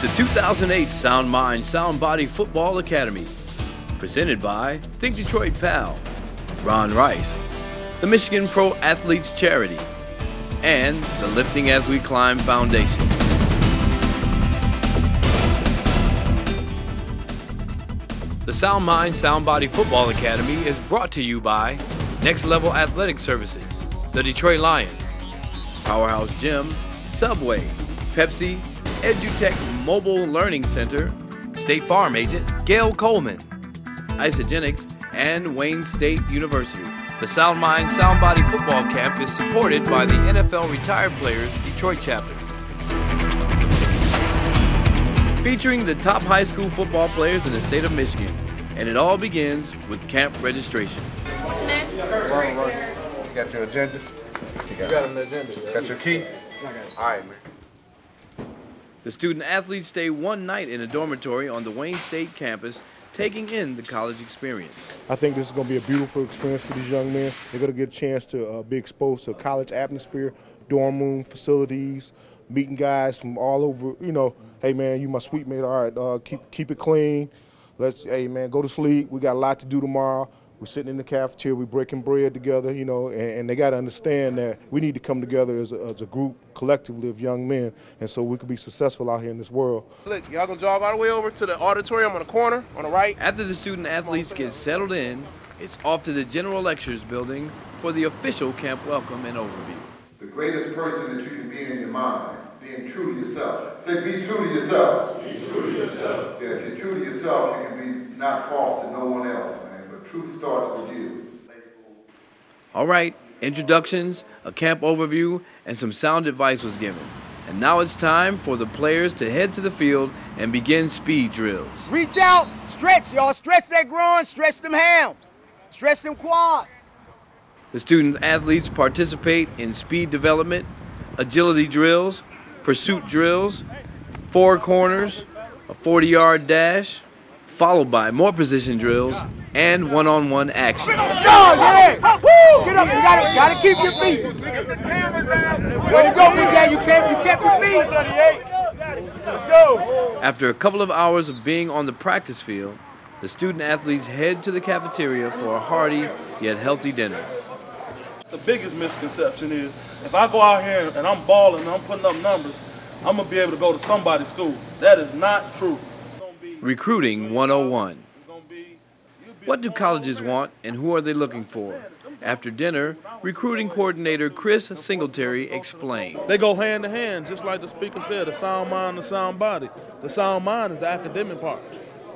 The 2008 Sound Mind, Sound Body Football Academy, presented by Think Detroit Pal, Ron Rice, the Michigan Pro Athletes Charity, and the Lifting As We Climb Foundation. The Sound Mind, Sound Body Football Academy is brought to you by Next Level Athletic Services, the Detroit Lion, Powerhouse Gym, Subway, Pepsi, EduTech Mobile Learning Center, State Farm Agent Gail Coleman, Isagenix, and Wayne State University. The Sound Mind, Sound Body Football Camp is supported by the NFL Retired Players Detroit Chapter, featuring the top high school football players in the state of Michigan. And it all begins with camp registration. What's your name? You got your agenda? You got an agenda. Got your key? All right, man. The student athletes stay one night in a dormitory on the Wayne State campus, taking in the college experience. I think this is going to be a beautiful experience for these young men. They're going to get a chance to be exposed to a college atmosphere, dorm room facilities, meeting guys from all over. You know, hey man, you my sweet mate. All right, keep it clean. Hey man, go to sleep. We got a lot to do tomorrow. We're sitting in the cafeteria, we're breaking bread together, you know, and they got to understand that we need to come together as a group, collectively of young men, and so we can be successful out here in this world. Look, y'all gonna jog all the way over to the auditorium on the corner, on the right. After the student athletes get settled in, it's off to the General Lectures building for the official camp welcome and overview. The greatest person that you can be in your mind, being true to yourself. Say, be true to yourself. Be true to yourself. Yeah, if you're true to yourself, you can be not false to no one else, man. But truth starts with you. All right, introductions, a camp overview, and some sound advice was given. And now it's time for the players to head to the field and begin speed drills. Reach out, stretch, y'all. Stretch that groin, stretch them hams, stretch them quads. The student athletes participate in speed development, agility drills, pursuit drills, 4 corners, a 40-yard dash, followed by more position drills and one-on-one action. Yeah. Woo! Get up, you gotta keep your feet. Way to go, big guy, you kept your feet. Let's go. After a couple of hours of being on the practice field, the student athletes head to the cafeteria for a hearty yet healthy dinner. The biggest misconception is if I go out here and I'm balling and I'm putting up numbers, I'm going to be able to go to somebody's school. That is not true. Recruiting 101. What do colleges want and who are they looking for? After dinner, recruiting coordinator Chris Singletary explained. They go hand in hand, just like the speaker said, the sound mind, the sound body. The sound mind is the academic part.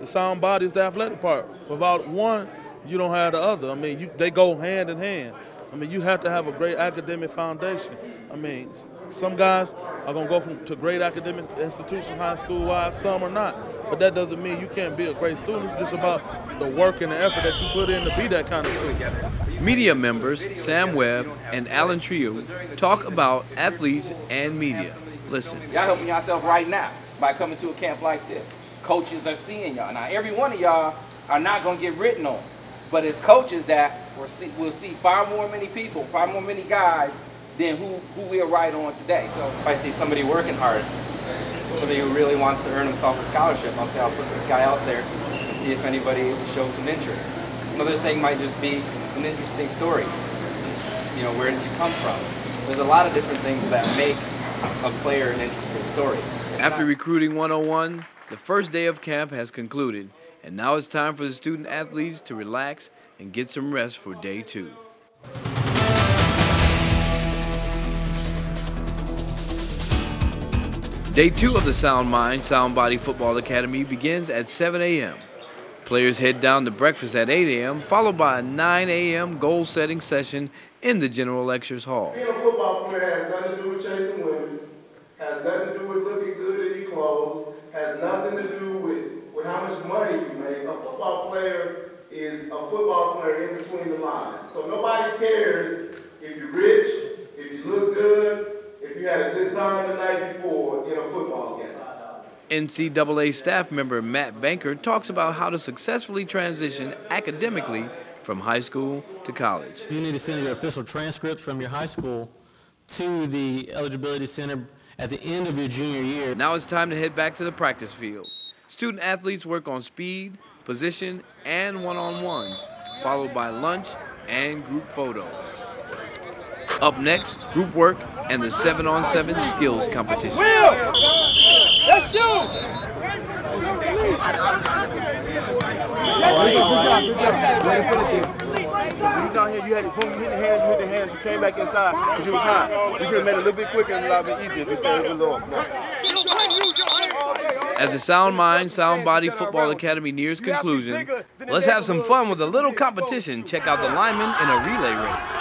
The sound body is the athletic part. Without one, you don't have the other. I mean, they go hand in hand. I mean, you have to have a great academic foundation. I mean, some guys are going to go to great academic institutions, high school-wise, some are not. But that doesn't mean you can't be a great student. It's just about the work and the effort that you put in to be that kind of student. Media members Sam Webb and Alan Trio talk about athletes and media. Listen. Y'all helping yourself right now by coming to a camp like this. Coaches are seeing y'all. Now, every one of y'all are not going to get written on. But it's coaches that will see far many people, far many guys than who we'll write on today. So if I see somebody working hard, somebody who really wants to earn himself a scholarship, I'll say I'll put this guy out there and see if anybody will show some interest. Another thing might just be an interesting story. You know, where did you come from? There's a lot of different things that make a player an interesting story. After recruiting 101, the first day of camp has concluded. And now it's time for the student athletes to relax and get some rest for day 2. Day 2 of the Sound Mind, Sound Body Football Academy begins at 7 a.m. Players head down to breakfast at 8 a.m., followed by a 9 a.m. goal-setting session in the General Lectures Hall. Being a football player has nothing to do with chasing women, has nothing to do with looking good in your clothes, has nothing to do with how much money you make. A football player is a football player in between the lines. So nobody cares if you're rich, if you look good, if you had a good time the night before in a football game. NCAA staff member Matt Banker talks about how to successfully transition academically from high school to college. You need to send your official transcripts from your high school to the eligibility center at the end of your junior year. Now it's time to head back to the practice field. Student athletes work on speed, position, and one-on-ones, followed by lunch and group photos. Up next, group work and the 7-on-7 skills competition. Will! Let's shoot! When you down here, you had to boom, you hit the hands, you came back inside because you was high. We could have made it a little bit quicker and a lot bit easier if we stayed a little lower. As the Sound Mind, Sound Body Football Academy nears conclusion, let's have some fun with a little competition. Check out the linemen in a relay race.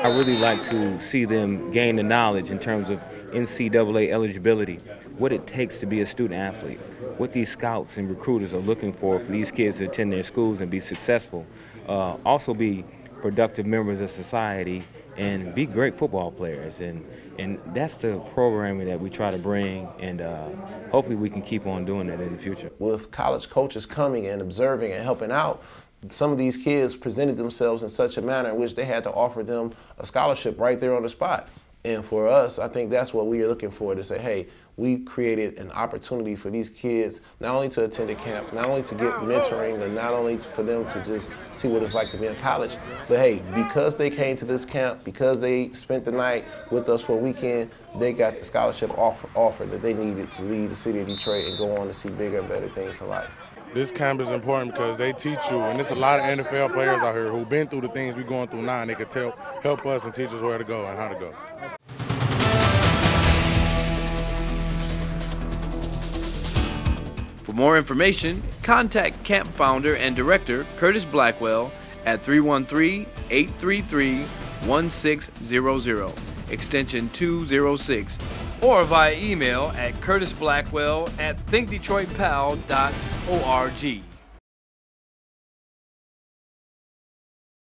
I really like to see them gain the knowledge in terms of NCAA eligibility, what it takes to be a student athlete, what these scouts and recruiters are looking for these kids to attend their schools and be successful, also be productive members of society and be great football players. And that's the programming that we try to bring, and hopefully we can keep on doing that in the future. With college coaches coming and observing and helping out, some of these kids presented themselves in such a manner in which they had to offer them a scholarship right there on the spot. And for us, I think that's what we are looking for, to say, hey, we created an opportunity for these kids not only to attend a camp, not only to get mentoring, and not only for them to just see what it's like to be in college, but hey, because they came to this camp, because they spent the night with us for a weekend, they got the scholarship offer that they needed to leave the city of Detroit and go on to see bigger and better things in life. This camp is important because they teach you, and there's a lot of NFL players out here who've been through the things we're going through now, and they could help us and teach us where to go and how to go. For more information, contact camp founder and director Curtis Blackwell at 313-833-1600, extension 206, or via email at curtisblackwell@thinkdetroitpal.org.